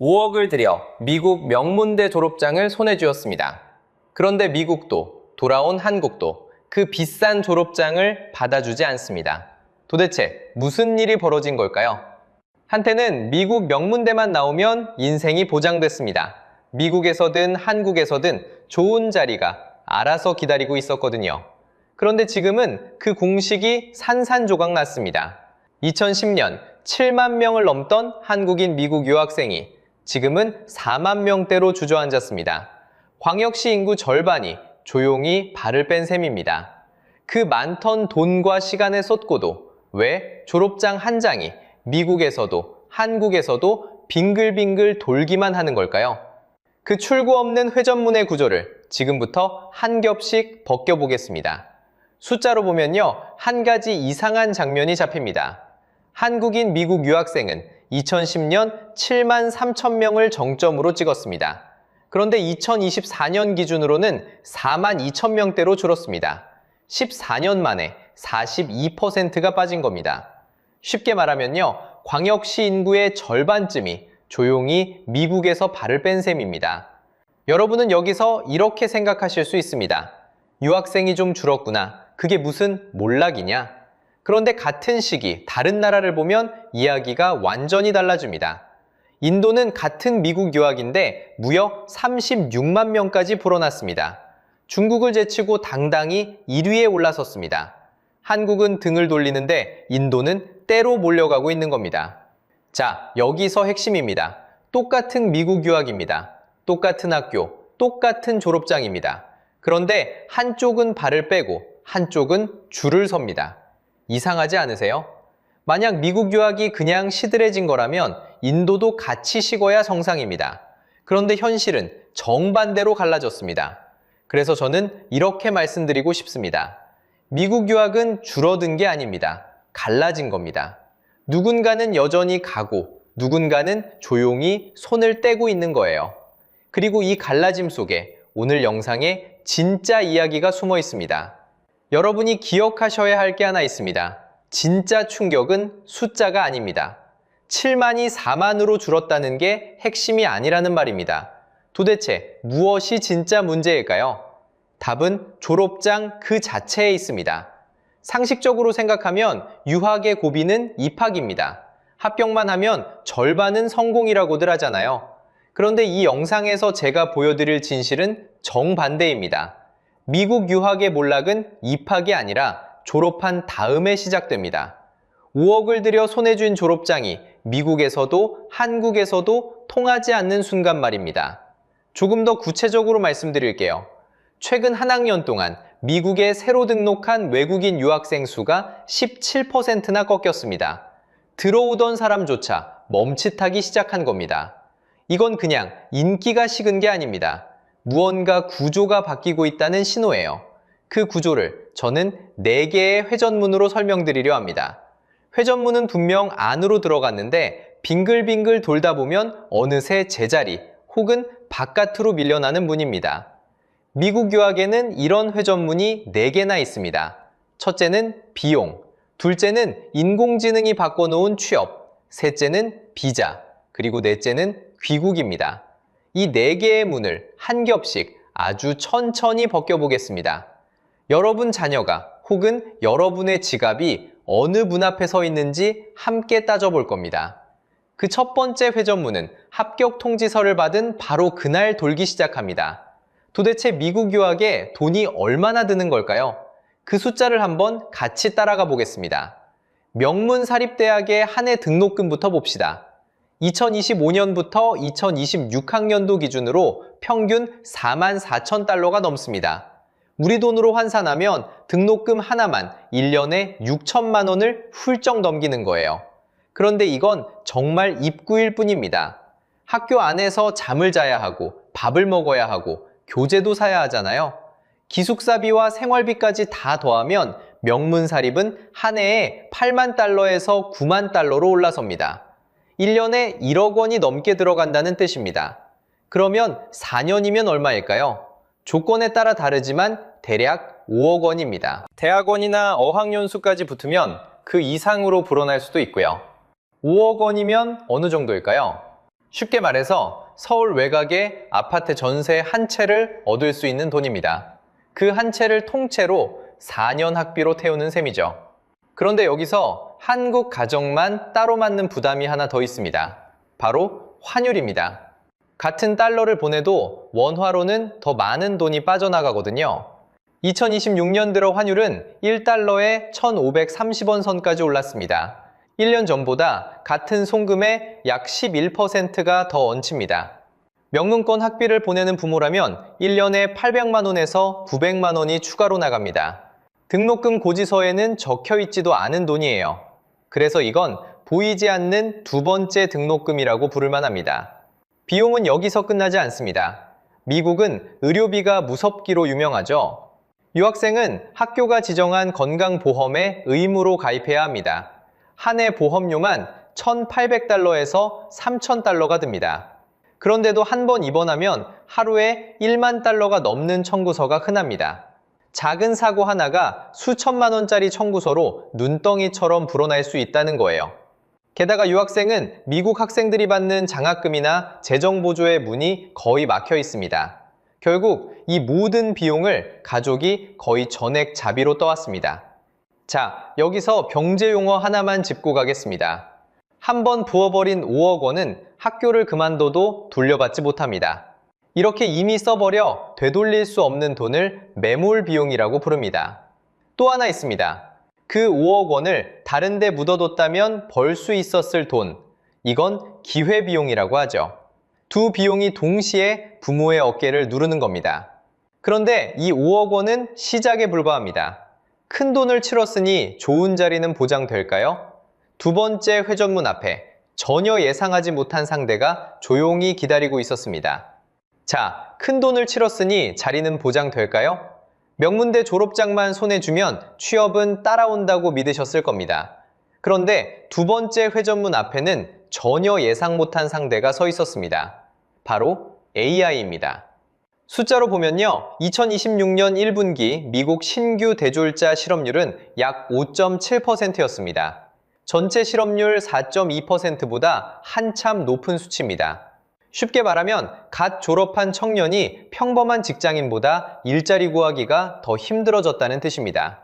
5억을 들여 미국 명문대 졸업장을 손에 쥐었습니다. 그런데 미국도 돌아온 한국도 그 비싼 졸업장을 받아주지 않습니다. 도대체 무슨 일이 벌어진 걸까요? 한때는 미국 명문대만 나오면 인생이 보장됐습니다. 미국에서든 한국에서든 좋은 자리가 알아서 기다리고 있었거든요. 그런데 지금은 그 공식이 산산조각 났습니다. 2010년 7만 명을 넘던 한국인 미국 유학생이 지금은 4만 명대로 주저앉았습니다. 광역시 인구 절반이 조용히 발을 뺀 셈입니다. 그 많던 돈과 시간을 쏟고도 왜 졸업장 한 장이 미국에서도 한국에서도 빙글빙글 돌기만 하는 걸까요? 그 출구 없는 회전문의 구조를 지금부터 한 겹씩 벗겨보겠습니다. 숫자로 보면요, 한 가지 이상한 장면이 잡힙니다. 한국인 미국 유학생은 2010년 7만 3천 명을 정점으로 찍었습니다. 그런데 2024년 기준으로는 4만 2천 명대로 줄었습니다. 14년 만에 42%가 빠진 겁니다. 쉽게 말하면요, 광역시 인구의 절반쯤이 조용히 미국에서 발을 뺀 셈입니다. 여러분은 여기서 이렇게 생각하실 수 있습니다. 유학생이 좀 줄었구나. 그게 무슨 몰락이냐? 그런데 같은 시기 다른 나라를 보면 이야기가 완전히 달라집니다. 인도는 같은 미국 유학인데 무려 36만 명까지 불어났습니다. 중국을 제치고 당당히 1위에 올라섰습니다. 한국은 등을 돌리는데 인도는 때로 몰려가고 있는 겁니다. 자, 여기서 핵심입니다. 똑같은 미국 유학입니다. 똑같은 학교, 똑같은 졸업장입니다. 그런데 한쪽은 발을 빼고 한쪽은 줄을 섭니다. 이상하지 않으세요? 만약 미국 유학이 그냥 시들해진 거라면 인도도 같이 식어야 정상입니다. 그런데 현실은 정반대로 갈라졌습니다. 그래서 저는 이렇게 말씀드리고 싶습니다. 미국 유학은 줄어든 게 아닙니다. 갈라진 겁니다. 누군가는 여전히 가고 누군가는 조용히 손을 떼고 있는 거예요. 그리고 이 갈라짐 속에 오늘 영상에 진짜 이야기가 숨어 있습니다. 여러분이 기억하셔야 할 게 하나 있습니다. 진짜 충격은 숫자가 아닙니다. 7만이 4만으로 줄었다는 게 핵심이 아니라는 말입니다. 도대체 무엇이 진짜 문제일까요? 답은 졸업장 그 자체에 있습니다. 상식적으로 생각하면 유학의 고비는 입학입니다. 합격만 하면 절반은 성공이라고들 하잖아요. 그런데 이 영상에서 제가 보여드릴 진실은 정반대입니다. 미국 유학의 몰락은 입학이 아니라 졸업한 다음에 시작됩니다. 5억을 들여 손에 쥔 졸업장이 미국에서도 한국에서도 통하지 않는 순간 말입니다. 조금 더 구체적으로 말씀드릴게요. 최근 한 학년 동안 미국에 새로 등록한 외국인 유학생 수가 17%나 꺾였습니다. 들어오던 사람조차 멈칫하기 시작한 겁니다. 이건 그냥 인기가 식은 게 아닙니다. 무언가 구조가 바뀌고 있다는 신호예요. 그 구조를 저는 4개의 회전문으로 설명드리려 합니다. 회전문은 분명 안으로 들어갔는데 빙글빙글 돌다 보면 어느새 제자리 혹은 바깥으로 밀려나는 문입니다. 미국 유학에는 이런 회전문이 4개나 있습니다. 첫째는 비용, 둘째는 인공지능이 바꿔놓은 취업, 셋째는 비자, 그리고 넷째는 귀국입니다. 이 4개의 문을 한 겹씩 아주 천천히 벗겨보겠습니다. 여러분 자녀가 혹은 여러분의 지갑이 어느 문 앞에 서 있는지 함께 따져볼 겁니다. 그 첫 번째 회전문은 합격 통지서를 받은 바로 그날 돌기 시작합니다. 도대체 미국 유학에 돈이 얼마나 드는 걸까요? 그 숫자를 한번 같이 따라가 보겠습니다. 명문 사립대학의 한 해 등록금부터 봅시다. 2025년부터 2026학년도 기준으로 평균 4만 4천 달러가 넘습니다. 우리 돈으로 환산하면 등록금 하나만 1년에 6천만 원을 훌쩍 넘기는 거예요. 그런데 이건 정말 입구일 뿐입니다. 학교 안에서 잠을 자야 하고 밥을 먹어야 하고 교재도 사야 하잖아요. 기숙사비와 생활비까지 다 더하면 명문 사립은 한 해에 8만 달러에서 9만 달러로 올라섭니다. 1년에 1억 원이 넘게 들어간다는 뜻입니다. 그러면 4년이면 얼마일까요? 조건에 따라 다르지만 대략 5억 원입니다. 대학원이나 어학연수까지 붙으면 그 이상으로 불어날 수도 있고요. 5억 원이면 어느 정도일까요? 쉽게 말해서 서울 외곽에 아파트 전세 한 채를 얻을 수 있는 돈입니다. 그 한 채를 통째로 4년 학비로 태우는 셈이죠. 그런데 여기서 한국 가정만 따로 맞는 부담이 하나 더 있습니다. 바로 환율입니다. 같은 달러를 보내도 원화로는 더 많은 돈이 빠져나가거든요. 2026년 들어 환율은 1달러에 1,530원 선까지 올랐습니다. 1년 전보다 같은 송금의 약 11%가 더 얹힙니다. 명문권 학비를 보내는 부모라면 1년에 800만 원에서 900만 원이 추가로 나갑니다. 등록금 고지서에는 적혀 있지도 않은 돈이에요. 그래서 이건 보이지 않는 두 번째 등록금이라고 부를 만합니다. 비용은 여기서 끝나지 않습니다. 미국은 의료비가 무섭기로 유명하죠. 유학생은 학교가 지정한 건강보험에 의무로 가입해야 합니다. 한 해 보험료만 1,800달러에서 3,000달러가 듭니다. 그런데도 한 번 입원하면 하루에 1만 달러가 넘는 청구서가 흔합니다. 작은 사고 하나가 수천만 원짜리 청구서로 눈덩이처럼 불어날 수 있다는 거예요. 게다가 유학생은 미국 학생들이 받는 장학금이나 재정보조의 문이 거의 막혀 있습니다. 결국 이 모든 비용을 가족이 거의 전액 자비로 떠왔습니다. 자, 여기서 경제용어 하나만 짚고 가겠습니다. 한 번 부어버린 5억 원은 학교를 그만둬도 돌려받지 못합니다. 이렇게 이미 써버려 되돌릴 수 없는 돈을 매몰 비용이라고 부릅니다. 또 하나 있습니다. 그 5억 원을 다른 데 묻어뒀다면 벌 수 있었을 돈. 이건 기회비용이라고 하죠. 두 비용이 동시에 부모의 어깨를 누르는 겁니다. 그런데 이 5억 원은 시작에 불과합니다. 큰 돈을 치렀으니 좋은 자리는 보장될까요? 두 번째 회전문 앞에 전혀 예상하지 못한 상대가 조용히 기다리고 있었습니다. 자, 큰 돈을 치렀으니 자리는 보장될까요? 명문대 졸업장만 손에 쥐면 취업은 따라온다고 믿으셨을 겁니다. 그런데 두 번째 회전문 앞에는 전혀 예상 못한 상대가 서 있었습니다. 바로 AI입니다. 숫자로 보면요, 2026년 1분기 미국 신규 대졸자 실업률은 약 5.7%였습니다. 전체 실업률 4.2%보다 한참 높은 수치입니다. 쉽게 말하면 갓 졸업한 청년이 평범한 직장인보다 일자리 구하기가 더 힘들어졌다는 뜻입니다.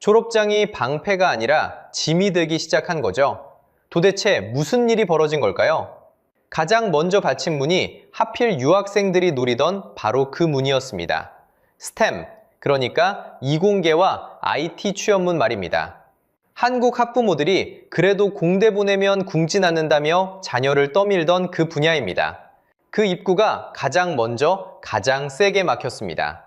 졸업장이 방패가 아니라 짐이 되기 시작한 거죠. 도대체 무슨 일이 벌어진 걸까요? 가장 먼저 받친 문이 하필 유학생들이 노리던 바로 그 문이었습니다. STEM, 그러니까 이공계와 IT 취업문 말입니다. 한국 학부모들이 그래도 공대 보내면 궁지 낳는다며 자녀를 떠밀던 그 분야입니다. 그 입구가 가장 먼저 가장 세게 막혔습니다.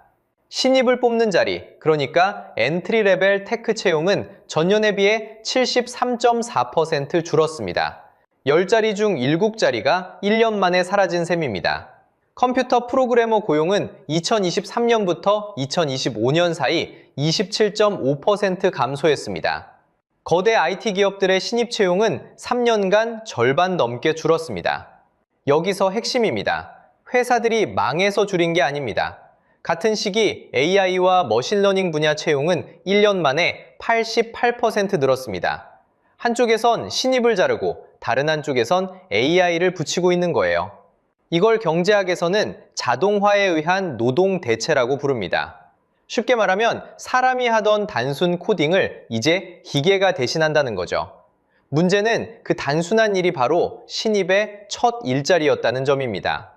신입을 뽑는 자리, 그러니까 엔트리 레벨 테크 채용은 전년에 비해 73.4% 줄었습니다. 10자리 중 7자리가 1년 만에 사라진 셈입니다. 컴퓨터 프로그래머 고용은 2023년부터 2025년 사이 27.5% 감소했습니다. 거대 IT 기업들의 신입 채용은 3년간 절반 넘게 줄었습니다. 여기서 핵심입니다. 회사들이 망해서 줄인 게 아닙니다. 같은 시기 AI와 머신러닝 분야 채용은 1년 만에 88% 늘었습니다. 한쪽에선 신입을 자르고 다른 한쪽에선 AI를 붙이고 있는 거예요. 이걸 경제학에서는 자동화에 의한 노동 대체라고 부릅니다. 쉽게 말하면 사람이 하던 단순 코딩을 이제 기계가 대신한다는 거죠. 문제는 그 단순한 일이 바로 신입의 첫 일자리였다는 점입니다.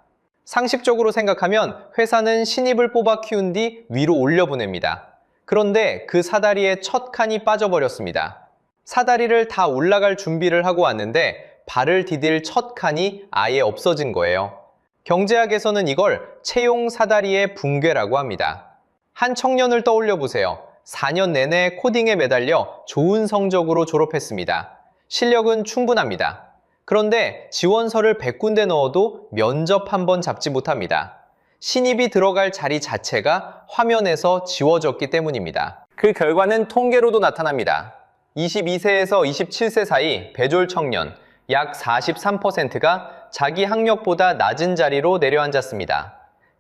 상식적으로 생각하면 회사는 신입을 뽑아 키운 뒤 위로 올려보냅니다. 그런데 그 사다리의 첫 칸이 빠져버렸습니다. 사다리를 다 올라갈 준비를 하고 왔는데 발을 디딜 첫 칸이 아예 없어진 거예요. 경제학에서는 이걸 채용 사다리의 붕괴라고 합니다. 한 청년을 떠올려 보세요. 4년 내내 코딩에 매달려 좋은 성적으로 졸업했습니다. 실력은 충분합니다. 그런데 지원서를 100군데 넣어도 면접 한 번 잡지 못합니다. 신입이 들어갈 자리 자체가 화면에서 지워졌기 때문입니다. 그 결과는 통계로도 나타납니다. 22세에서 27세 사이 배졸 청년 약 43%가 자기 학력보다 낮은 자리로 내려앉았습니다.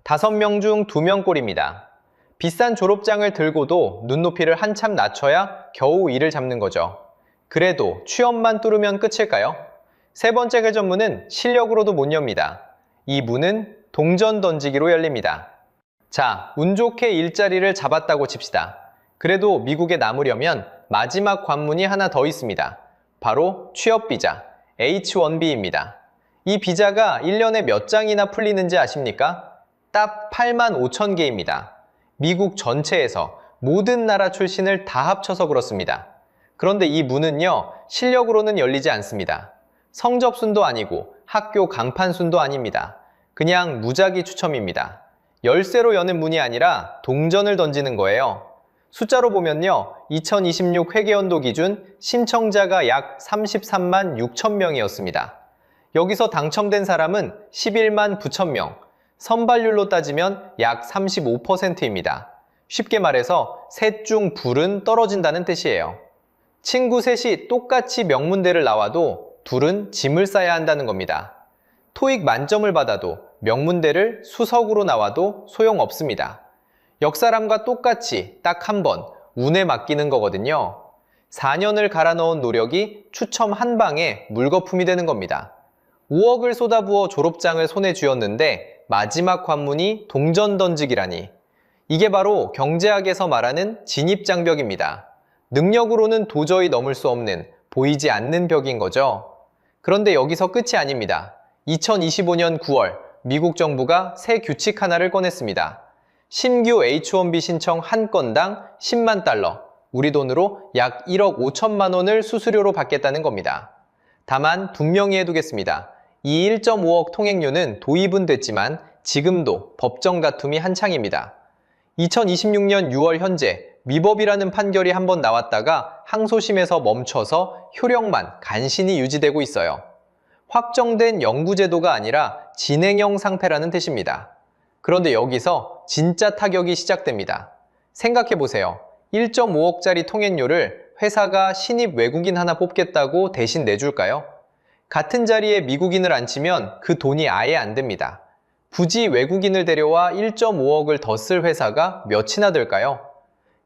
5명 중 2명 꼴입니다. 비싼 졸업장을 들고도 눈높이를 한참 낮춰야 겨우 일을 잡는 거죠. 그래도 취업만 뚫으면 끝일까요? 세 번째 회전문은 실력으로도 못 엽니다. 이 문은 동전 던지기로 열립니다. 자, 운 좋게 일자리를 잡았다고 칩시다. 그래도 미국에 남으려면 마지막 관문이 하나 더 있습니다. 바로 취업비자, H-1B입니다. 이 비자가 1년에 몇 장이나 풀리는지 아십니까? 딱 8만 5천 개입니다. 미국 전체에서 모든 나라 출신을 다 합쳐서 그렇습니다. 그런데 이 문은요, 실력으로는 열리지 않습니다. 성적순도 아니고 학교 강판순도 아닙니다. 그냥 무작위 추첨입니다. 열쇠로 여는 문이 아니라 동전을 던지는 거예요. 숫자로 보면요, 2026 회계연도 기준 신청자가 약 33만 6천 명이었습니다. 여기서 당첨된 사람은 11만 9천 명, 선발률로 따지면 약 35%입니다. 쉽게 말해서 셋 중 둘은 떨어진다는 뜻이에요. 친구 셋이 똑같이 명문대를 나와도 둘은 짐을 싸야 한다는 겁니다. 토익 만점을 받아도 명문대를 수석으로 나와도 소용없습니다. 역사람과 똑같이 딱 한 번 운에 맡기는 거거든요. 4년을 갈아 넣은 노력이 추첨 한 방에 물거품이 되는 겁니다. 5억을 쏟아부어 졸업장을 손에 쥐었는데 마지막 관문이 동전 던지기라니. 이게 바로 경제학에서 말하는 진입장벽입니다. 능력으로는 도저히 넘을 수 없는 보이지 않는 벽인 거죠. 그런데 여기서 끝이 아닙니다. 2025년 9월 미국 정부가 새 규칙 하나를 꺼냈습니다. 신규 H-1B 신청 한 건당 10만 달러, 우리 돈으로 약 1억 5천만 원을 수수료로 받겠다는 겁니다. 다만 분명히 해두겠습니다. 이 1.5억 통행료는 도입은 됐지만 지금도 법정 다툼이 한창입니다. 2026년 6월 현재 위법이라는 판결이 한번 나왔다가 항소심에서 멈춰서 효력만 간신히 유지되고 있어요. 확정된 영구제도가 아니라 진행형 상패라는 뜻입니다. 그런데 여기서 진짜 타격이 시작됩니다. 생각해보세요. 1.5억짜리 통행료를 회사가 신입 외국인 하나 뽑겠다고 대신 내줄까요? 같은 자리에 미국인을 앉히면 그 돈이 아예 안 됩니다. 굳이 외국인을 데려와 1.5억을 더 쓸 회사가 몇이나 될까요?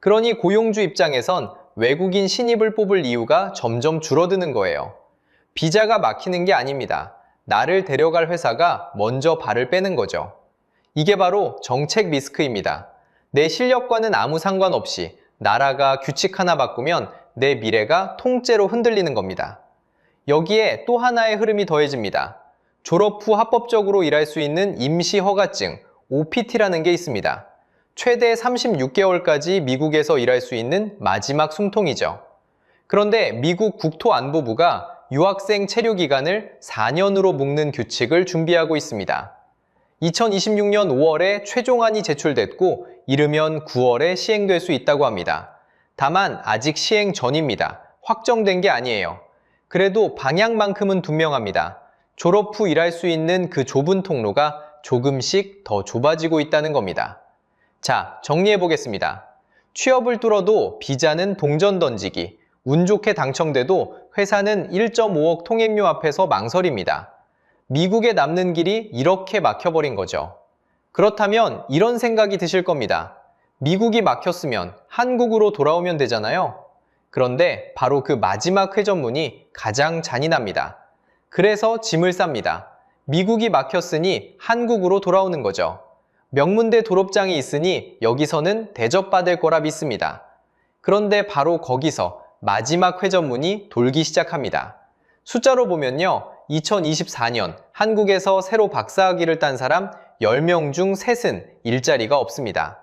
그러니 고용주 입장에선 외국인 신입을 뽑을 이유가 점점 줄어드는 거예요. 비자가 막히는 게 아닙니다. 나를 데려갈 회사가 먼저 발을 빼는 거죠. 이게 바로 정책 리스크입니다. 내 실력과는 아무 상관없이 나라가 규칙 하나 바꾸면 내 미래가 통째로 흔들리는 겁니다. 여기에 또 하나의 흐름이 더해집니다. 졸업 후 합법적으로 일할 수 있는 임시허가증, OPT라는 게 있습니다. 최대 36개월까지 미국에서 일할 수 있는 마지막 숨통이죠. 그런데 미국 국토안보부가 유학생 체류 기간을 4년으로 묶는 규칙을 준비하고 있습니다. 2026년 5월에 최종안이 제출됐고 이르면 9월에 시행될 수 있다고 합니다. 다만 아직 시행 전입니다. 확정된 게 아니에요. 그래도 방향만큼은 분명합니다. 졸업 후 일할 수 있는 그 좁은 통로가 조금씩 더 좁아지고 있다는 겁니다. 자, 정리해 보겠습니다. 취업을 뚫어도 비자는 동전 던지기, 운 좋게 당첨돼도 회사는 1.5억 통행료 앞에서 망설입니다. 미국에 남는 길이 이렇게 막혀버린 거죠. 그렇다면 이런 생각이 드실 겁니다. 미국이 막혔으면 한국으로 돌아오면 되잖아요. 그런데 바로 그 마지막 회전문이 가장 잔인합니다. 그래서 짐을 쌉니다. 미국이 막혔으니 한국으로 돌아오는 거죠. 명문대 졸업장이 있으니 여기서는 대접받을 거라 믿습니다. 그런데 바로 거기서 마지막 회전문이 돌기 시작합니다. 숫자로 보면요, 2024년 한국에서 새로 박사학위를 딴 사람 10명 중 셋은 일자리가 없습니다.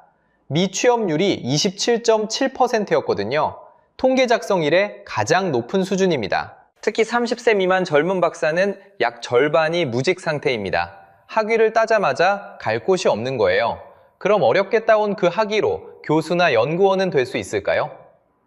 미취업률이 27.7%였거든요. 통계 작성 이래 가장 높은 수준입니다. 특히 30세 미만 젊은 박사는 약 절반이 무직 상태입니다. 학위를 따자마자 갈 곳이 없는 거예요. 그럼 어렵게 따온 그 학위로 교수나 연구원은 될 수 있을까요?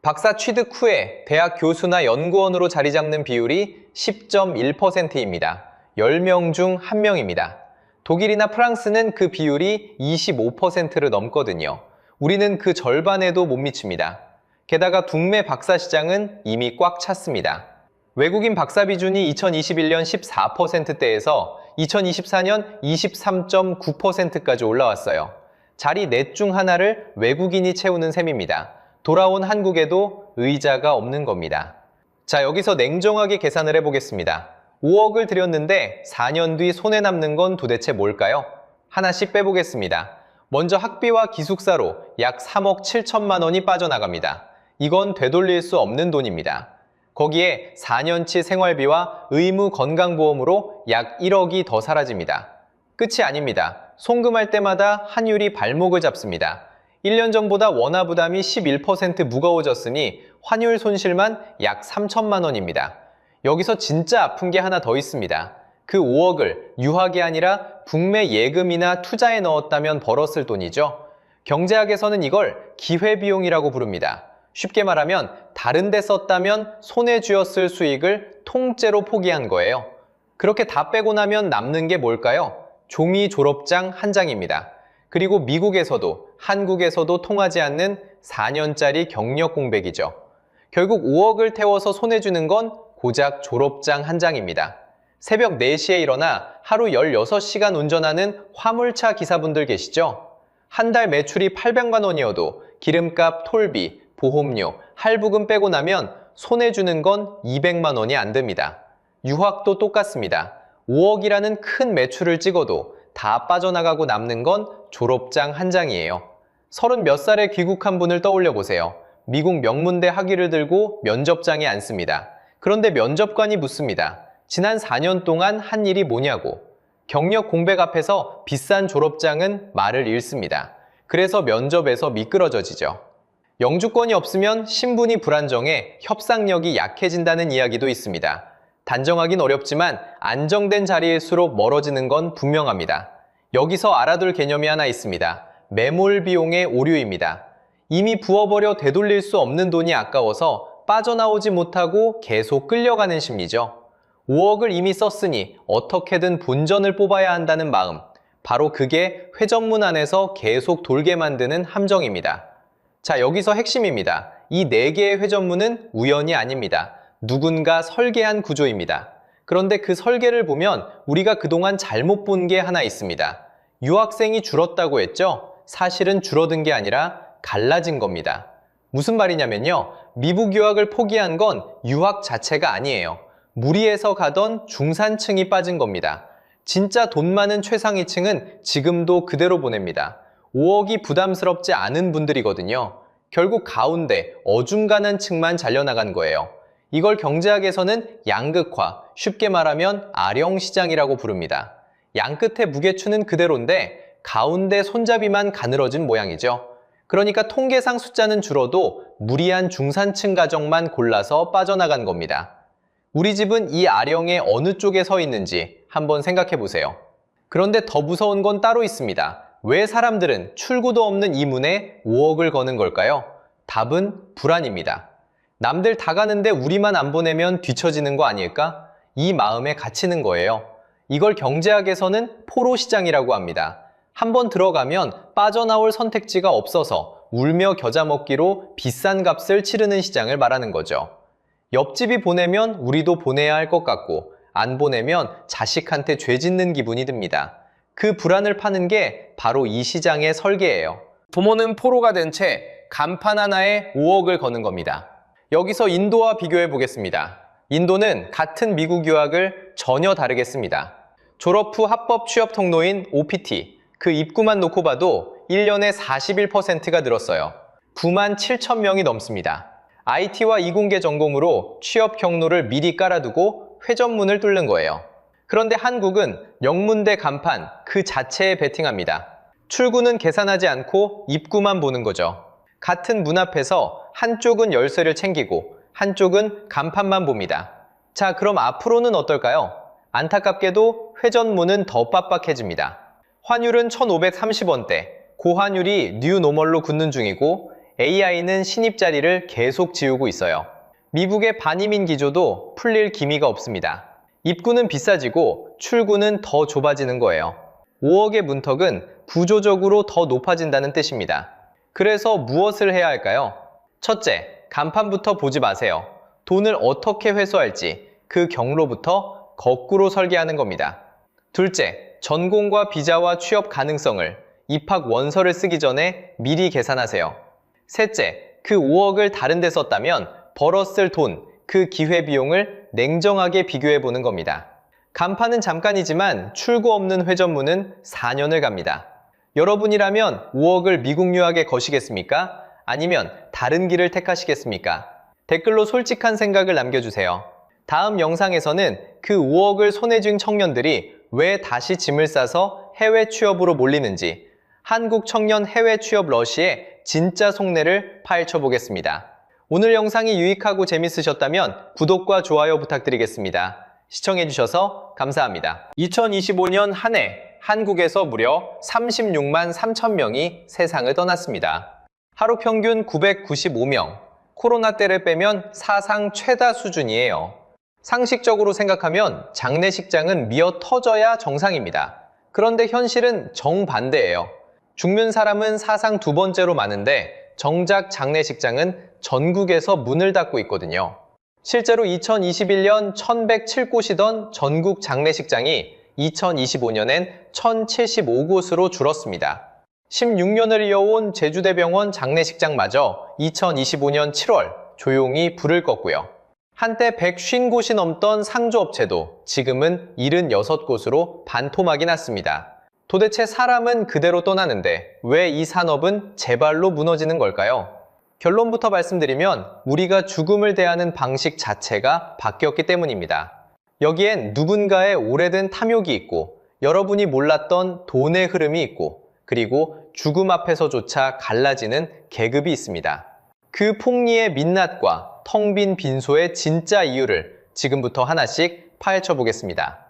박사 취득 후에 대학 교수나 연구원으로 자리 잡는 비율이 10.1%입니다. 10명 중 1명입니다. 독일이나 프랑스는 그 비율이 25%를 넘거든요. 우리는 그 절반에도 못 미칩니다. 게다가 북미 박사 시장은 이미 꽉 찼습니다. 외국인 박사 비중이 2021년 14%대에서 2024년 23.9%까지 올라왔어요. 자리 넷 중 하나를 외국인이 채우는 셈입니다. 돌아온 한국에도 의자가 없는 겁니다. 자, 여기서 냉정하게 계산을 해보겠습니다. 5억을 들였는데 4년 뒤 손에 남는 건 도대체 뭘까요? 하나씩 빼보겠습니다. 먼저 학비와 기숙사로 약 3억 7천만 원이 빠져나갑니다. 이건 되돌릴 수 없는 돈입니다. 거기에 4년치 생활비와 의무 건강보험으로 약 1억이 더 사라집니다. 끝이 아닙니다. 송금할 때마다 환율이 발목을 잡습니다. 1년 전보다 원화 부담이 11% 무거워졌으니 환율 손실만 약 3천만 원입니다. 여기서 진짜 아픈 게 하나 더 있습니다. 그 5억을 유학이 아니라 국내 예금이나 투자에 넣었다면 벌었을 돈이죠. 경제학에서는 이걸 기회비용이라고 부릅니다. 쉽게 말하면 다른 데 썼다면 손에 쥐었을 수익을 통째로 포기한 거예요. 그렇게 다 빼고 나면 남는 게 뭘까요? 종이 졸업장 한 장입니다. 그리고 미국에서도 한국에서도 통하지 않는 4년짜리 경력 공백이죠. 결국 5억을 태워서 손에 쥐는 건 고작 졸업장 한 장입니다. 새벽 4시에 일어나 하루 16시간 운전하는 화물차 기사분들 계시죠? 한 달 매출이 800만 원이어도 기름값, 톨비, 보험료, 할부금 빼고 나면 손에 쥐는 건 200만 원이 안 됩니다. 유학도 똑같습니다. 5억이라는 큰 매출을 찍어도 다 빠져나가고 남는 건 졸업장 한 장이에요. 30 몇 살에 귀국한 분을 떠올려 보세요. 미국 명문대 학위를 들고 면접장에 앉습니다. 그런데 면접관이 묻습니다. 지난 4년 동안 한 일이 뭐냐고. 경력 공백 앞에서 비싼 졸업장은 말을 잃습니다. 그래서 면접에서 미끄러져지죠. 영주권이 없으면 신분이 불안정해 협상력이 약해진다는 이야기도 있습니다. 단정하긴 어렵지만 안정된 자리일수록 멀어지는 건 분명합니다. 여기서 알아둘 개념이 하나 있습니다. 매몰 비용의 오류입니다. 이미 부어버려 되돌릴 수 없는 돈이 아까워서 빠져나오지 못하고 계속 끌려가는 심리죠. 5억을 이미 썼으니 어떻게든 본전을 뽑아야 한다는 마음. 바로 그게 회전문 안에서 계속 돌게 만드는 함정입니다. 자, 여기서 핵심입니다. 이 4개의 회전문은 우연이 아닙니다. 누군가 설계한 구조입니다. 그런데 그 설계를 보면 우리가 그동안 잘못 본 게 하나 있습니다. 유학생이 줄었다고 했죠? 사실은 줄어든 게 아니라 갈라진 겁니다. 무슨 말이냐면요. 미국 유학을 포기한 건 유학 자체가 아니에요. 무리해서 가던 중산층이 빠진 겁니다. 진짜 돈 많은 최상위층은 지금도 그대로 보냅니다. 5억이 부담스럽지 않은 분들이거든요. 결국 가운데 어중간한 층만 잘려나간 거예요. 이걸 경제학에서는 양극화, 쉽게 말하면 아령시장이라고 부릅니다. 양끝의 무게추는 그대로인데 가운데 손잡이만 가늘어진 모양이죠. 그러니까 통계상 숫자는 줄어도 무리한 중산층 가정만 골라서 빠져나간 겁니다. 우리 집은 이 아령의 어느 쪽에 서 있는지 한번 생각해 보세요. 그런데 더 무서운 건 따로 있습니다. 왜 사람들은 출구도 없는 이 문에 5억을 거는 걸까요? 답은 불안입니다. 남들 다 가는데 우리만 안 보내면 뒤처지는 거 아닐까? 이 마음에 갇히는 거예요. 이걸 경제학에서는 포로 시장이라고 합니다. 한번 들어가면 빠져나올 선택지가 없어서 울며 겨자 먹기로 비싼 값을 치르는 시장을 말하는 거죠. 옆집이 보내면 우리도 보내야 할 것 같고 안 보내면 자식한테 죄 짓는 기분이 듭니다. 그 불안을 파는 게 바로 이 시장의 설계예요. 부모는 포로가 된 채 간판 하나에 5억을 거는 겁니다. 여기서 인도와 비교해 보겠습니다. 인도는 같은 미국 유학을 전혀 다르게 씁니다. 졸업 후 합법 취업 통로인 OPT, 그 입구만 놓고 봐도 1년에 41%가 늘었어요. 9만 7천 명이 넘습니다. IT와 이공계 전공으로 취업 경로를 미리 깔아두고 회전문을 뚫는 거예요. 그런데 한국은 명문대 간판 그 자체에 베팅합니다. 출구는 계산하지 않고 입구만 보는 거죠. 같은 문 앞에서 한쪽은 열쇠를 챙기고 한쪽은 간판만 봅니다. 자, 그럼 앞으로는 어떨까요? 안타깝게도 회전문은 더 빡빡해집니다. 환율은 1,530원대, 고환율이 뉴노멀로 굳는 중이고 AI는 신입 자리를 계속 지우고 있어요. 미국의 반이민 기조도 풀릴 기미가 없습니다. 입구는 비싸지고 출구는 더 좁아지는 거예요. 5억의 문턱은 구조적으로 더 높아진다는 뜻입니다. 그래서 무엇을 해야 할까요? 첫째, 간판부터 보지 마세요. 돈을 어떻게 회수할지 그 경로부터 거꾸로 설계하는 겁니다. 둘째, 전공과 비자와 취업 가능성을 입학 원서를 쓰기 전에 미리 계산하세요. 셋째, 그 5억을 다른 데 썼다면 벌었을 돈, 그 기회비용을 냉정하게 비교해 보는 겁니다. 간판은 잠깐이지만 출구 없는 회전문은 4년을 갑니다. 여러분이라면 5억을 미국 유학에 거시겠습니까? 아니면 다른 길을 택하시겠습니까? 댓글로 솔직한 생각을 남겨주세요. 다음 영상에서는 그 5억을 손에 쥔 청년들이 왜 다시 짐을 싸서 해외 취업으로 몰리는지, 한국 청년 해외 취업 러시의 진짜 속내를 파헤쳐 보겠습니다. 오늘 영상이 유익하고 재밌으셨다면 구독과 좋아요 부탁드리겠습니다. 시청해주셔서 감사합니다. 2025년 한 해 한국에서 무려 36만 3천 명이 세상을 떠났습니다. 하루 평균 995명, 코로나 때를 빼면 사상 최다 수준이에요. 상식적으로 생각하면 장례식장은 미어 터져야 정상입니다. 그런데 현실은 정반대예요. 죽는 사람은 사상 두 번째로 많은데 정작 장례식장은 전국에서 문을 닫고 있거든요. 실제로 2021년 1107곳이던 전국 장례식장이 2025년엔 1075곳으로 줄었습니다. 16년을 이어온 제주대병원 장례식장마저 2025년 7월 조용히 불을 껐고요. 한때 150곳이 넘던 상조업체도 지금은 76곳으로 반토막이 났습니다. 도대체 사람은 그대로 떠나는데 왜 이 산업은 제발로 무너지는 걸까요? 결론부터 말씀드리면 우리가 죽음을 대하는 방식 자체가 바뀌었기 때문입니다. 여기엔 누군가의 오래된 탐욕이 있고 여러분이 몰랐던 돈의 흐름이 있고 그리고 죽음 앞에서조차 갈라지는 계급이 있습니다. 그 폭리의 민낯과 텅 빈 빈소의 진짜 이유를 지금부터 하나씩 파헤쳐 보겠습니다.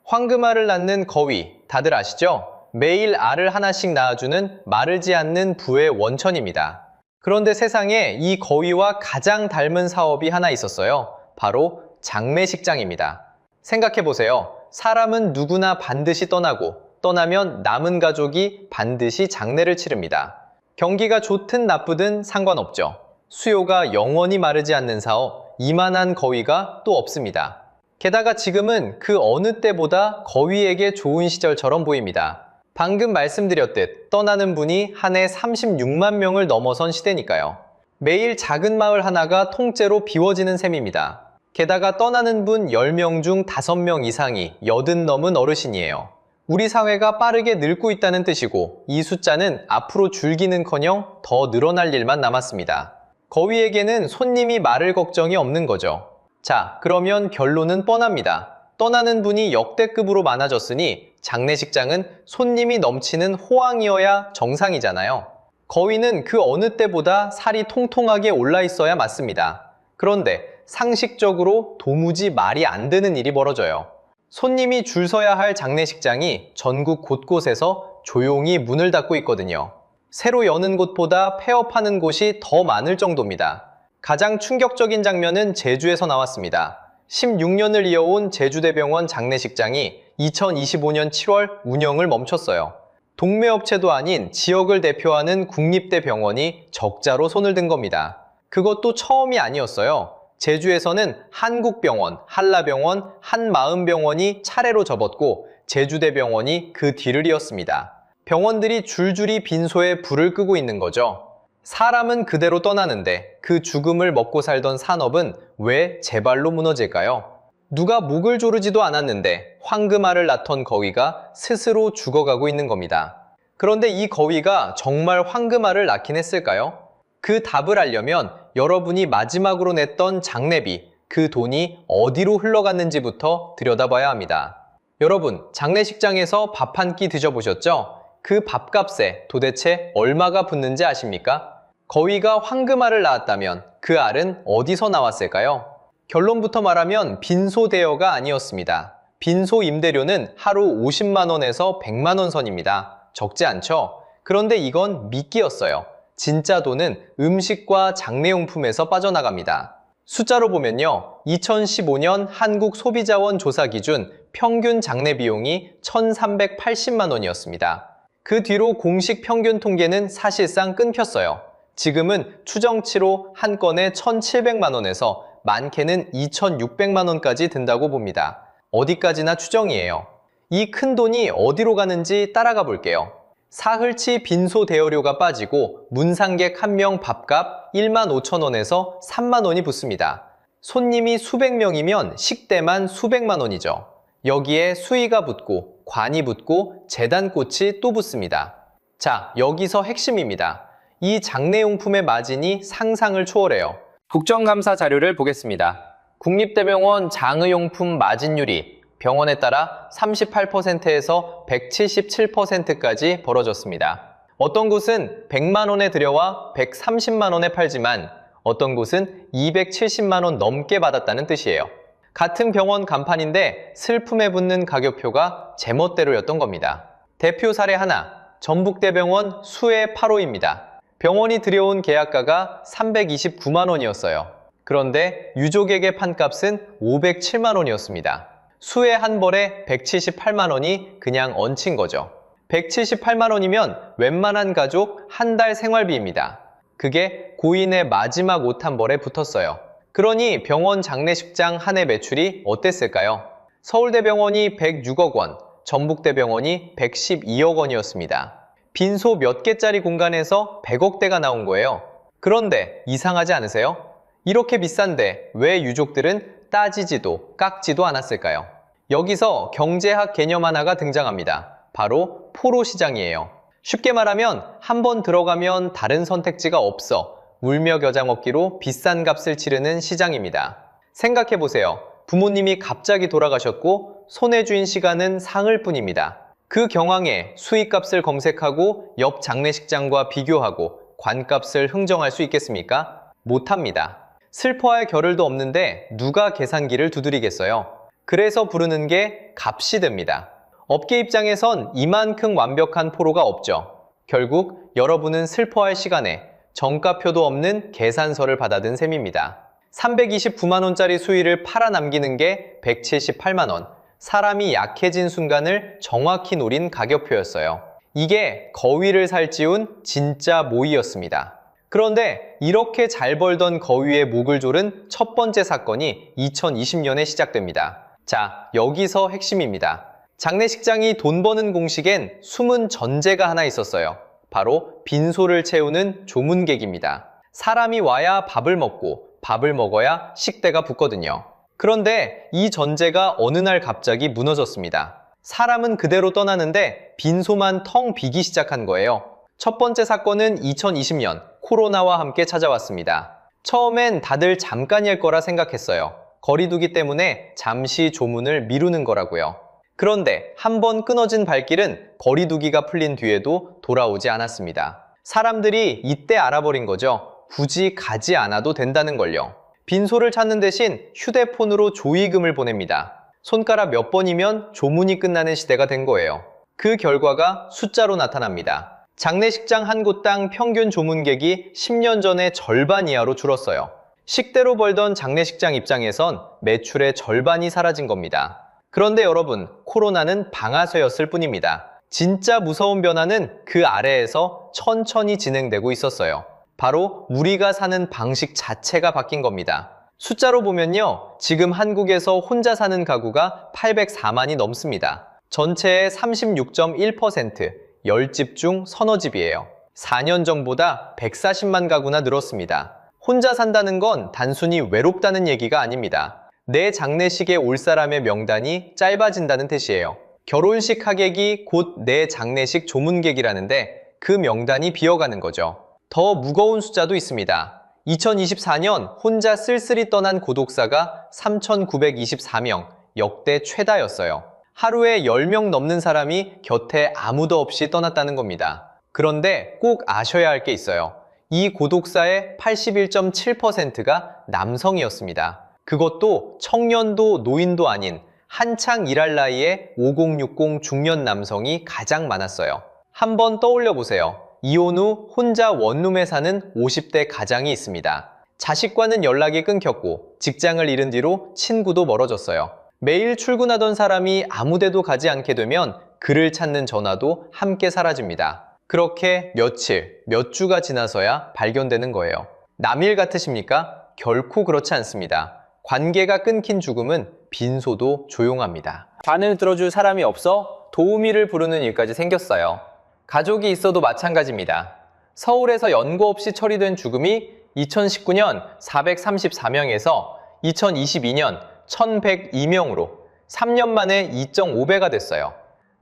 황금알을 낳는 거위, 다들 아시죠? 매일 알을 하나씩 낳아주는 마르지 않는 부의 원천입니다. 그런데 세상에 이 거위와 가장 닮은 사업이 하나 있었어요. 바로 장례식장입니다. 생각해보세요. 사람은 누구나 반드시 떠나고 떠나면 남은 가족이 반드시 장례를 치릅니다. 경기가 좋든 나쁘든 상관없죠. 수요가 영원히 마르지 않는 사업, 이만한 거위가 또 없습니다. 게다가 지금은 그 어느 때보다 거위에게 좋은 시절처럼 보입니다. 방금 말씀드렸듯 떠나는 분이 한 해 36만 명을 넘어선 시대니까요. 매일 작은 마을 하나가 통째로 비워지는 셈입니다. 게다가 떠나는 분 10명 중 5명 이상이 80 넘은 어르신이에요. 우리 사회가 빠르게 늙고 있다는 뜻이고 이 숫자는 앞으로 줄기는커녕 더 늘어날 일만 남았습니다. 거위에게는 손님이 마를 걱정이 없는 거죠. 자, 그러면 결론은 뻔합니다. 떠나는 분이 역대급으로 많아졌으니 장례식장은 손님이 넘치는 호황이어야 정상이잖아요. 거위는 그 어느 때보다 살이 통통하게 올라 있어야 맞습니다. 그런데 상식적으로 도무지 말이 안 되는 일이 벌어져요. 손님이 줄 서야 할 장례식장이 전국 곳곳에서 조용히 문을 닫고 있거든요. 새로 여는 곳보다 폐업하는 곳이 더 많을 정도입니다. 가장 충격적인 장면은 제주에서 나왔습니다. 16년을 이어온 제주대병원 장례식장이 2025년 7월 운영을 멈췄어요. 동매업체도 아닌 지역을 대표하는 국립대병원이 적자로 손을 든 겁니다. 그것도 처음이 아니었어요. 제주에서는 한국병원, 한라병원, 한마음병원이 차례로 접었고 제주대병원이 그 뒤를 이었습니다. 병원들이 줄줄이 빈소에 불을 끄고 있는 거죠. 사람은 그대로 떠나는데 그 죽음을 먹고 살던 산업은 왜 제발로 무너질까요? 누가 목을 조르지도 않았는데 황금알을 낳던 거위가 스스로 죽어가고 있는 겁니다. 그런데 이 거위가 정말 황금알을 낳긴 했을까요? 그 답을 알려면 여러분이 마지막으로 냈던 장례비, 그 돈이 어디로 흘러갔는지부터 들여다봐야 합니다. 여러분, 장례식장에서 밥 한 끼 드셔보셨죠? 그 밥값에 도대체 얼마가 붙는지 아십니까? 거위가 황금알을 낳았다면 그 알은 어디서 나왔을까요? 결론부터 말하면 빈소 대여가 아니었습니다. 빈소 임대료는 하루 50만 원에서 100만 원 선입니다. 적지 않죠? 그런데 이건 미끼였어요. 진짜 돈은 음식과 장례용품에서 빠져나갑니다. 숫자로 보면요. 2015년 한국소비자원 조사 기준 평균 장례 비용이 1,380만 원이었습니다. 그 뒤로 공식 평균 통계는 사실상 끊겼어요. 지금은 추정치로 한 건에 1,700만 원에서 많게는 2,600만 원까지 든다고 봅니다. 어디까지나 추정이에요. 이 큰 돈이 어디로 가는지 따라가 볼게요. 사흘치 빈소 대여료가 빠지고 문상객 한 명 밥값 1만 5천 원에서 3만 원이 붙습니다. 손님이 수백 명이면 식대만 수백만 원이죠. 여기에 수의가 붙고 관이 붙고 재단꽃이 또 붙습니다. 자, 여기서 핵심입니다. 이 장례용품의 마진이 상상을 초월해요. 국정감사 자료를 보겠습니다. 국립대병원 장의용품 마진율이 병원에 따라 38%에서 177%까지 벌어졌습니다. 어떤 곳은 100만 원에 들여와 130만 원에 팔지만 어떤 곳은 270만 원 넘게 받았다는 뜻이에요. 같은 병원 간판인데 슬픔에 붙는 가격표가 제멋대로였던 겁니다. 대표 사례 하나, 전북대병원 수해 8호입니다. 병원이 들여온 계약가가 329만 원이었어요. 그런데 유족에게 판 값은 507만 원이었습니다. 수해 한 벌에 178만 원이 그냥 얹힌 거죠. 178만 원이면 웬만한 가족 한 달 생활비입니다. 그게 고인의 마지막 옷 한 벌에 붙었어요. 그러니 병원 장례식장 한 해 매출이 어땠을까요? 서울대병원이 106억 원, 전북대병원이 112억 원이었습니다. 빈소 몇 개짜리 공간에서 100억대가 나온 거예요. 그런데 이상하지 않으세요? 이렇게 비싼데 왜 유족들은 따지지도 깎지도 않았을까요? 여기서 경제학 개념 하나가 등장합니다. 바로 포로시장이에요. 쉽게 말하면 한 번 들어가면 다른 선택지가 없어 울며 겨자 먹기로 비싼 값을 치르는 시장입니다. 생각해보세요. 부모님이 갑자기 돌아가셨고 손에 쥔 시간은 상을 뿐입니다. 그 경황에 수익값을 검색하고 옆 장례식장과 비교하고 관값을 흥정할 수 있겠습니까? 못합니다. 슬퍼할 겨를도 없는데 누가 계산기를 두드리겠어요? 그래서 부르는 게 값이 됩니다. 업계 입장에선 이만큼 완벽한 포로가 없죠. 결국 여러분은 슬퍼할 시간에 정가표도 없는 계산서를 받아든 셈입니다. 329만 원짜리 수의를 팔아 남기는 게 178만 원. 사람이 약해진 순간을 정확히 노린 가격표였어요. 이게 거위를 살찌운 진짜 모이였습니다. 그런데 이렇게 잘 벌던 거위의 목을 조른 첫 번째 사건이 2020년에 시작됩니다. 자, 여기서 핵심입니다. 장례식장이 돈 버는 공식엔 숨은 전제가 하나 있었어요. 바로 빈소를 채우는 조문객입니다. 사람이 와야 밥을 먹고 밥을 먹어야 식대가 붙거든요. 그런데 이 전제가 어느 날 갑자기 무너졌습니다. 사람은 그대로 떠나는데 빈소만 텅 비기 시작한 거예요. 첫 번째 사건은 2020년 코로나와 함께 찾아왔습니다. 처음엔 다들 잠깐일 거라 생각했어요. 거리두기 때문에 잠시 조문을 미루는 거라고요. 그런데 한번 끊어진 발길은 거리두기가 풀린 뒤에도 돌아오지 않았습니다. 사람들이 이때 알아버린 거죠. 굳이 가지 않아도 된다는 걸요. 빈소를 찾는 대신 휴대폰으로 조의금을 보냅니다. 손가락 몇 번이면 조문이 끝나는 시대가 된 거예요. 그 결과가 숫자로 나타납니다. 장례식장 한 곳당 평균 조문객이 10년 전에 절반 이하로 줄었어요. 식대로 벌던 장례식장 입장에선 매출의 절반이 사라진 겁니다. 그런데 여러분, 코로나는 방아쇠였을 뿐입니다. 진짜 무서운 변화는 그 아래에서 천천히 진행되고 있었어요. 바로 우리가 사는 방식 자체가 바뀐 겁니다. 숫자로 보면요, 지금 한국에서 혼자 사는 가구가 804만이 넘습니다. 전체의 36.1%, 10집 중 서너 집이에요. 4년 전보다 140만 가구나 늘었습니다. 혼자 산다는 건 단순히 외롭다는 얘기가 아닙니다. 내 장례식에 올 사람의 명단이 짧아진다는 뜻이에요. 결혼식 하객이 곧 내 장례식 조문객이라는데 그 명단이 비어가는 거죠. 더 무거운 숫자도 있습니다. 2024년 혼자 쓸쓸히 떠난 고독사가 3,924명, 역대 최다였어요. 하루에 10명 넘는 사람이 곁에 아무도 없이 떠났다는 겁니다. 그런데 꼭 아셔야 할 게 있어요. 이 고독사의 81.7%가 남성이었습니다. 그것도 청년도 노인도 아닌 한창 일할 나이에 5060 중년 남성이 가장 많았어요. 한번 떠올려 보세요. 이혼 후 혼자 원룸에 사는 50대 가장이 있습니다. 자식과는 연락이 끊겼고 직장을 잃은 뒤로 친구도 멀어졌어요. 매일 출근하던 사람이 아무데도 가지 않게 되면 그를 찾는 전화도 함께 사라집니다. 그렇게 며칠, 몇 주가 지나서야 발견되는 거예요. 남일 같으십니까? 결코 그렇지 않습니다. 관계가 끊긴 죽음은 빈소도 조용합니다. 관을 들어줄 사람이 없어 도우미를 부르는 일까지 생겼어요. 가족이 있어도 마찬가지입니다. 서울에서 연고 없이 처리된 죽음이 2019년 434명에서 2022년 1102명으로 3년 만에 2.5배가 됐어요.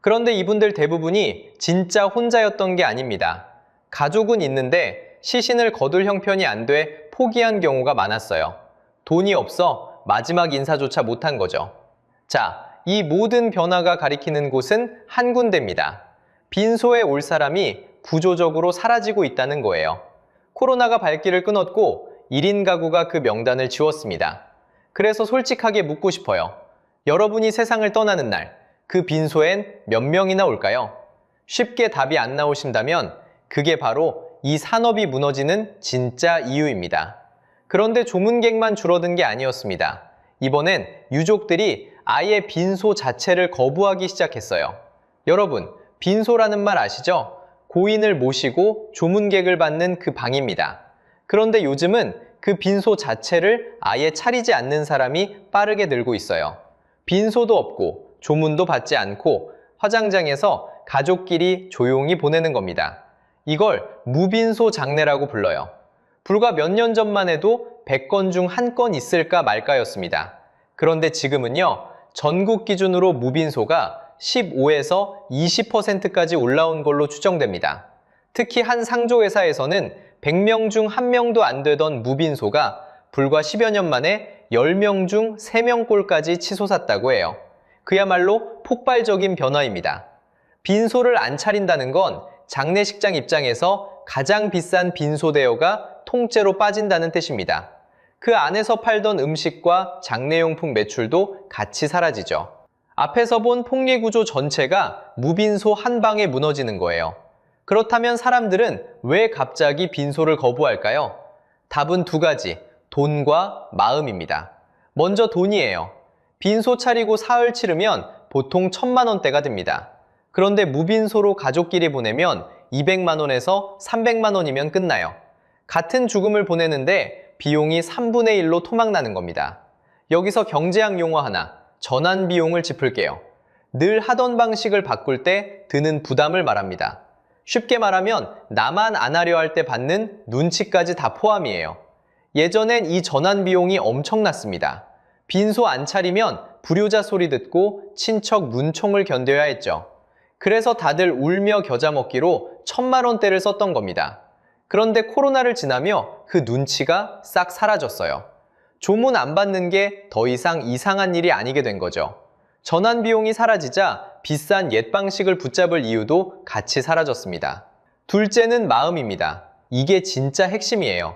그런데 이분들 대부분이 진짜 혼자였던 게 아닙니다. 가족은 있는데 시신을 거둘 형편이 안 돼 포기한 경우가 많았어요. 돈이 없어 마지막 인사조차 못한 거죠. 자, 이 모든 변화가 가리키는 곳은 한 군데입니다. 빈소에 올 사람이 구조적으로 사라지고 있다는 거예요. 코로나가 발길을 끊었고 1인 가구가 그 명단을 지웠습니다. 그래서 솔직하게 묻고 싶어요. 여러분이 세상을 떠나는 날, 그 빈소엔 몇 명이나 올까요? 쉽게 답이 안 나오신다면 그게 바로 이 산업이 무너지는 진짜 이유입니다. 그런데 조문객만 줄어든 게 아니었습니다. 이번엔 유족들이 아예 빈소 자체를 거부하기 시작했어요. 여러분, 빈소라는 말 아시죠? 고인을 모시고 조문객을 받는 그 방입니다. 그런데 요즘은 그 빈소 자체를 아예 차리지 않는 사람이 빠르게 늘고 있어요. 빈소도 없고 조문도 받지 않고 화장장에서 가족끼리 조용히 보내는 겁니다. 이걸 무빈소 장례라고 불러요. 불과 몇 년 전만 해도 100건 중 1건 있을까 말까였습니다. 그런데 지금은요, 전국 기준으로 무빈소가 15에서 20%까지 올라온 걸로 추정됩니다. 특히 한 상조회사에서는 100명 중 1명도 안 되던 무빈소가 불과 10여 년 만에 10명 중 3명꼴까지 치솟았다고 해요. 그야말로 폭발적인 변화입니다. 빈소를 안 차린다는 건 장례식장 입장에서 가장 비싼 빈소 대여가 통째로 빠진다는 뜻입니다. 그 안에서 팔던 음식과 장례용품 매출도 같이 사라지죠. 앞에서 본 폭리구조 전체가 무빈소 한 방에 무너지는 거예요. 그렇다면 사람들은 왜 갑자기 빈소를 거부할까요? 답은 두 가지, 돈과 마음입니다. 먼저 돈이에요. 빈소 차리고 사흘 치르면 보통 1,000만 원대가 듭니다. 그런데 무빈소로 가족끼리 보내면 200만 원에서 300만 원이면 끝나요. 같은 죽음을 보내는데 비용이 3분의 1로 토막나는 겁니다. 여기서 경제학 용어 하나, 전환 비용을 짚을게요. 늘 하던 방식을 바꿀 때 드는 부담을 말합니다. 쉽게 말하면 나만 안 하려 할 때 받는 눈치까지 다 포함이에요. 예전엔 이 전환 비용이 엄청났습니다. 빈소 안 차리면 불효자 소리 듣고 친척 문총을 견뎌야 했죠. 그래서 다들 울며 겨자 먹기로 1,000만 원대를 썼던 겁니다. 그런데 코로나를 지나며 그 눈치가 싹 사라졌어요. 조문 안 받는 게 더 이상 이상한 일이 아니게 된 거죠. 전환 비용이 사라지자 비싼 옛 방식을 붙잡을 이유도 같이 사라졌습니다. 둘째는 마음입니다. 이게 진짜 핵심이에요.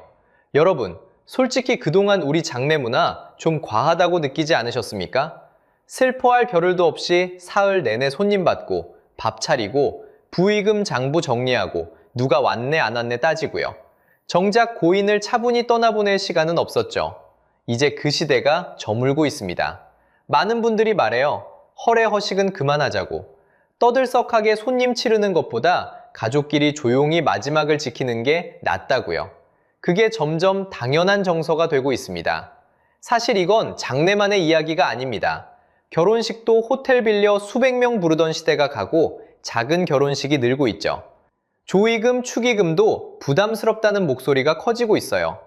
여러분, 솔직히 그동안 우리 장례 문화 좀 과하다고 느끼지 않으셨습니까? 슬퍼할 겨를도 없이 사흘 내내 손님 받고 밥 차리고 부의금 장부 정리하고 누가 왔네 안 왔네 따지고요. 정작 고인을 차분히 떠나보낼 시간은 없었죠. 이제 그 시대가 저물고 있습니다. 많은 분들이 말해요. 허례허식은 그만하자고. 떠들썩하게 손님 치르는 것보다 가족끼리 조용히 마지막을 지키는 게 낫다고요. 그게 점점 당연한 정서가 되고 있습니다. 사실 이건 장래만의 이야기가 아닙니다. 결혼식도 호텔 빌려 수백 명 부르던 시대가 가고 작은 결혼식이 늘고 있죠. 조의금, 축의금도 부담스럽다는 목소리가 커지고 있어요.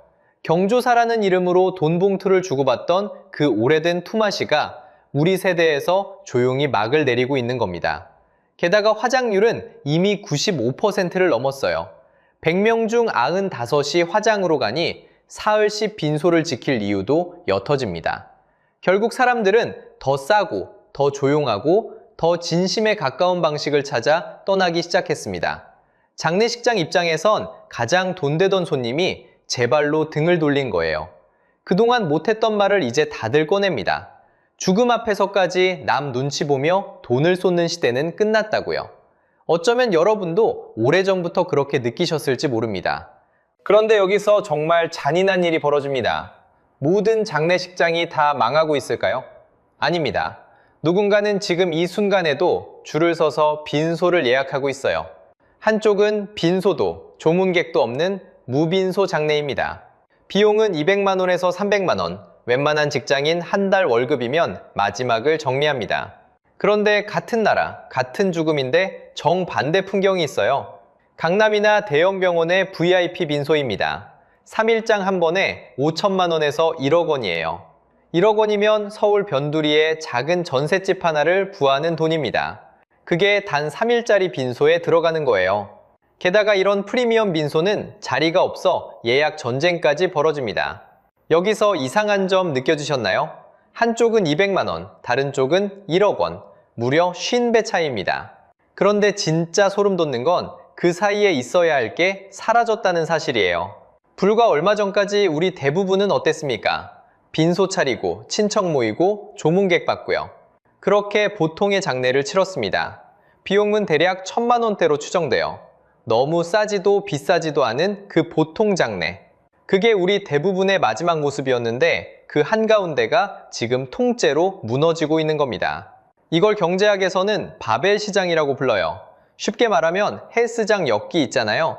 경조사라는 이름으로 돈 봉투를 주고받던 그 오래된 투마시가 우리 세대에서 조용히 막을 내리고 있는 겁니다. 게다가 화장률은 이미 95%를 넘었어요. 100명 중 95이 화장으로 가니 사흘씩 빈소를 지킬 이유도 옅어집니다. 결국 사람들은 더 싸고, 더 조용하고, 더 진심에 가까운 방식을 찾아 떠나기 시작했습니다. 장례식장 입장에선 가장 돈 되던 손님이 제 발로 등을 돌린 거예요. 그동안 못했던 말을 이제 다들 꺼냅니다. 죽음 앞에서까지 남 눈치 보며 돈을 쏟는 시대는 끝났다고요. 어쩌면 여러분도 오래전부터 그렇게 느끼셨을지 모릅니다. 그런데 여기서 정말 잔인한 일이 벌어집니다. 모든 장례식장이 다 망하고 있을까요? 아닙니다. 누군가는 지금 이 순간에도 줄을 서서 빈소를 예약하고 있어요. 한쪽은 빈소도 조문객도 없는 무빈소 장례입니다. 비용은 200만 원에서 300만 원, 웬만한 직장인 한 달 월급이면 마지막을 정리합니다. 그런데 같은 나라, 같은 죽음인데 정반대 풍경이 있어요. 강남이나 대형 병원의 VIP 빈소입니다. 3일장 한 번에 5천만 원에서 1억 원이에요. 1억 원이면 서울 변두리에 작은 전셋집 하나를 부하는 돈입니다. 그게 단 3일짜리 빈소에 들어가는 거예요. 게다가 이런 프리미엄 빈소는 자리가 없어 예약 전쟁까지 벌어집니다. 여기서 이상한 점 느껴지셨나요? 한쪽은 200만 원, 다른 쪽은 1억 원, 무려 50배 차이입니다. 그런데 진짜 소름 돋는 건 그 사이에 있어야 할 게 사라졌다는 사실이에요. 불과 얼마 전까지 우리 대부분은 어땠습니까? 빈소 차리고 친척 모이고 조문객 받고요. 그렇게 보통의 장례를 치렀습니다. 비용은 대략 1,000만 원대로 추정돼요. 너무 싸지도 비싸지도 않은 그 보통 장례. 그게 우리 대부분의 마지막 모습이었는데 그 한가운데가 지금 통째로 무너지고 있는 겁니다. 이걸 경제학에서는 바벨 시장이라고 불러요. 쉽게 말하면 헬스장 역기 있잖아요.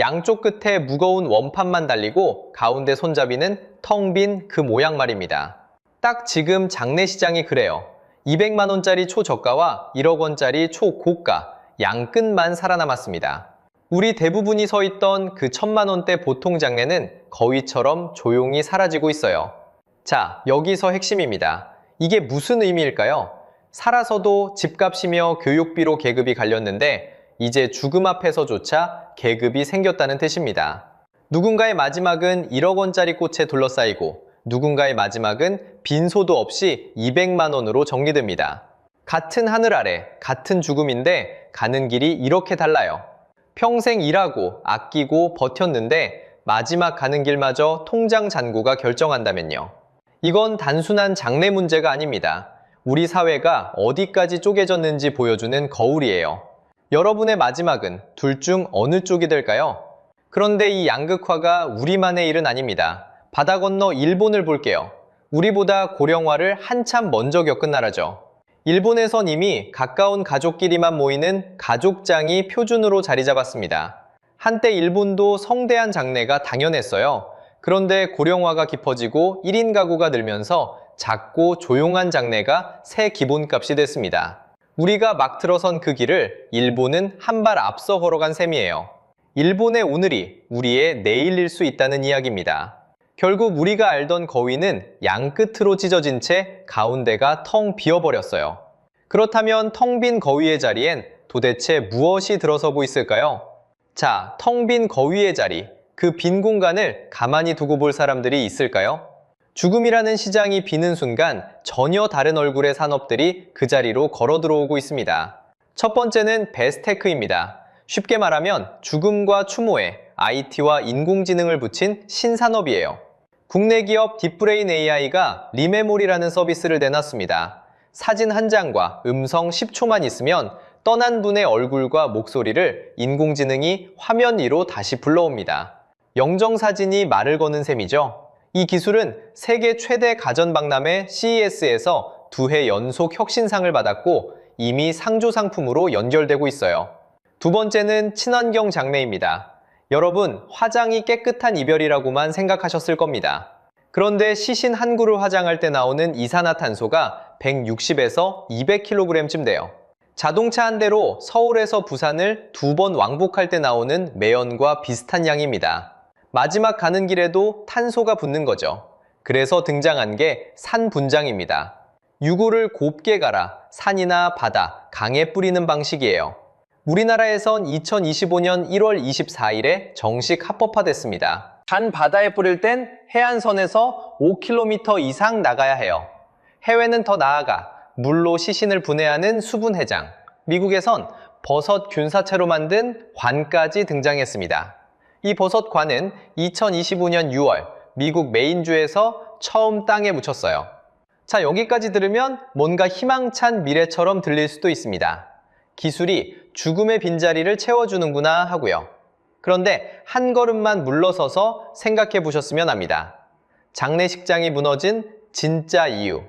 양쪽 끝에 무거운 원판만 달리고 가운데 손잡이는 텅 빈 그 모양 말입니다. 딱 지금 장례시장이 그래요. 200만 원짜리 초저가와 1억 원짜리 초고가, 양끝만 살아남았습니다. 우리 대부분이 서 있던 그 1,000만 원대 보통 장례는 거위처럼 조용히 사라지고 있어요. 자, 여기서 핵심입니다. 이게 무슨 의미일까요? 살아서도 집값이며 교육비로 계급이 갈렸는데 이제 죽음 앞에서조차 계급이 생겼다는 뜻입니다. 누군가의 마지막은 1억 원짜리 꽃에 둘러싸이고 누군가의 마지막은 빈소도 없이 200만 원으로 정리됩니다. 같은 하늘 아래 같은 죽음인데 가는 길이 이렇게 달라요. 평생 일하고 아끼고 버텼는데 마지막 가는 길마저 통장 잔고가 결정한다면요. 이건 단순한 장래 문제가 아닙니다. 우리 사회가 어디까지 쪼개졌는지 보여주는 거울이에요. 여러분의 마지막은 둘 중 어느 쪽이 될까요? 그런데 이 양극화가 우리만의 일은 아닙니다. 바다 건너 일본을 볼게요. 우리보다 고령화를 한참 먼저 겪은 나라죠. 일본에선 이미 가까운 가족끼리만 모이는 가족장이 표준으로 자리 잡았습니다. 한때 일본도 성대한 장례가 당연했어요. 그런데 고령화가 깊어지고 1인 가구가 늘면서 작고 조용한 장례가 새 기본값이 됐습니다. 우리가 막 들어선 그 길을 일본은 한 발 앞서 걸어간 셈이에요. 일본의 오늘이 우리의 내일일 수 있다는 이야기입니다. 결국 우리가 알던 거위는 양끝으로 찢어진 채 가운데가 텅 비어버렸어요. 그렇다면 텅 빈 거위의 자리엔 도대체 무엇이 들어서고 있을까요? 자, 텅 빈 거위의 자리, 그 빈 공간을 가만히 두고 볼 사람들이 있을까요? 죽음이라는 시장이 비는 순간 전혀 다른 얼굴의 산업들이 그 자리로 걸어 들어오고 있습니다. 첫 번째는 베스테크입니다. 쉽게 말하면 죽음과 추모에 IT와 인공지능을 붙인 신산업이에요. 국내 기업 딥브레인 AI가 리메모리라는 서비스를 내놨습니다. 사진 한 장과 음성 10초만 있으면 떠난 분의 얼굴과 목소리를 인공지능이 화면 위로 다시 불러옵니다. 영정사진이 말을 거는 셈이죠. 이 기술은 세계 최대 가전박람회 CES에서 2해 연속 혁신상을 받았고 이미 상조 상품으로 연결되고 있어요. 두 번째는 친환경 장례입니다. 여러분, 화장이 깨끗한 이별이라고만 생각하셨을 겁니다. 그런데 시신 한 구를 화장할 때 나오는 이산화탄소가 160에서 200kg쯤 돼요. 자동차 한 대로 서울에서 부산을 2번 왕복할 때 나오는 매연과 비슷한 양입니다. 마지막 가는 길에도 탄소가 붙는 거죠. 그래서 등장한 게 산분장입니다. 유골을 곱게 갈아 산이나 바다, 강에 뿌리는 방식이에요. 우리나라에선 2025년 1월 24일에 정식 합법화됐습니다. 단 바다에 뿌릴 땐 해안선에서 5km 이상 나가야 해요. 해외는 더 나아가 물로 시신을 분해하는 수분 해장, 미국에선 버섯 균사체로 만든 관까지 등장했습니다. 이 버섯관은 2025년 6월 미국 메인주에서 처음 땅에 묻혔어요. 자, 여기까지 들으면 뭔가 희망찬 미래처럼 들릴 수도 있습니다. 기술이 죽음의 빈자리를 채워주는구나 하고요. 그런데 한 걸음만 물러서서 생각해 보셨으면 합니다. 장례식장이 무너진 진짜 이유.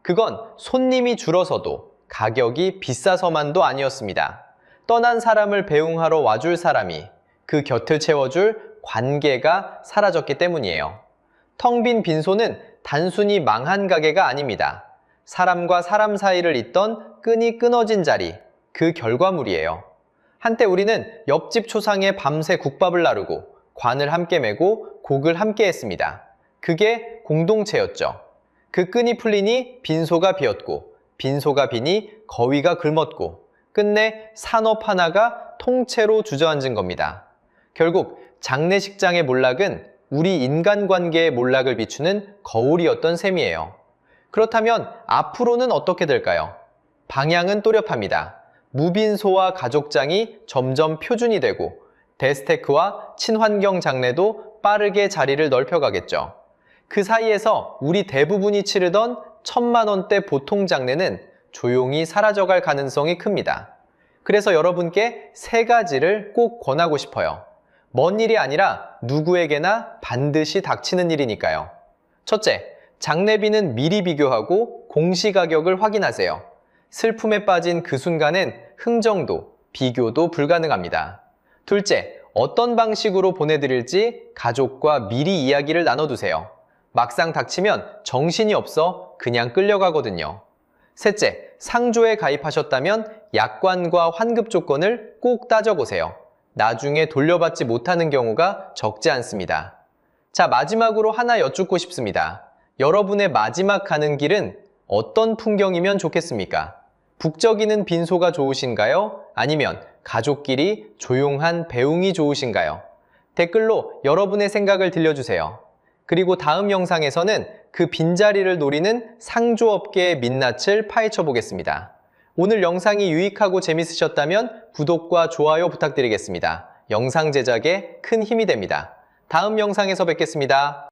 그건 손님이 줄어서도 가격이 비싸서만도 아니었습니다. 떠난 사람을 배웅하러 와줄 사람이, 그 곁을 채워줄 관계가 사라졌기 때문이에요. 텅 빈 빈소는 단순히 망한 가게가 아닙니다. 사람과 사람 사이를 잇던 끈이 끊어진 자리, 그 결과물이에요. 한때 우리는 옆집 초상에 밤새 국밥을 나르고 관을 함께 메고 곡을 함께 했습니다. 그게 공동체였죠. 그 끈이 풀리니 빈소가 비었고, 빈소가 비니 거위가 굶었고, 끝내 산업 하나가 통째로 주저앉은 겁니다. 결국 장례식장의 몰락은 우리 인간관계의 몰락을 비추는 거울이었던 셈이에요. 그렇다면 앞으로는 어떻게 될까요? 방향은 또렷합니다. 무빈소와 가족장이 점점 표준이 되고 데스테크와 친환경 장례도 빠르게 자리를 넓혀가겠죠. 그 사이에서 우리 대부분이 치르던 1,000만 원대 보통 장례는 조용히 사라져갈 가능성이 큽니다. 그래서 여러분께 3가지를 꼭 권하고 싶어요. 먼 일이 아니라 누구에게나 반드시 닥치는 일이니까요. 첫째, 장례비는 미리 비교하고 공시가격을 확인하세요. 슬픔에 빠진 그 순간엔 흥정도, 비교도 불가능합니다. 둘째, 어떤 방식으로 보내드릴지 가족과 미리 이야기를 나눠두세요. 막상 닥치면 정신이 없어 그냥 끌려가거든요. 셋째, 상조에 가입하셨다면 약관과 환급 조건을 꼭 따져보세요. 나중에 돌려받지 못하는 경우가 적지 않습니다. 자, 마지막으로 하나 여쭙고 싶습니다. 여러분의 마지막 가는 길은 어떤 풍경이면 좋겠습니까? 북적이는 빈소가 좋으신가요? 아니면 가족끼리 조용한 배웅이 좋으신가요? 댓글로 여러분의 생각을 들려주세요. 그리고 다음 영상에서는 그 빈자리를 노리는 상조업계의 민낯을 파헤쳐 보겠습니다. 오늘 영상이 유익하고 재밌으셨다면 구독과 좋아요 부탁드리겠습니다. 영상 제작에 큰 힘이 됩니다. 다음 영상에서 뵙겠습니다.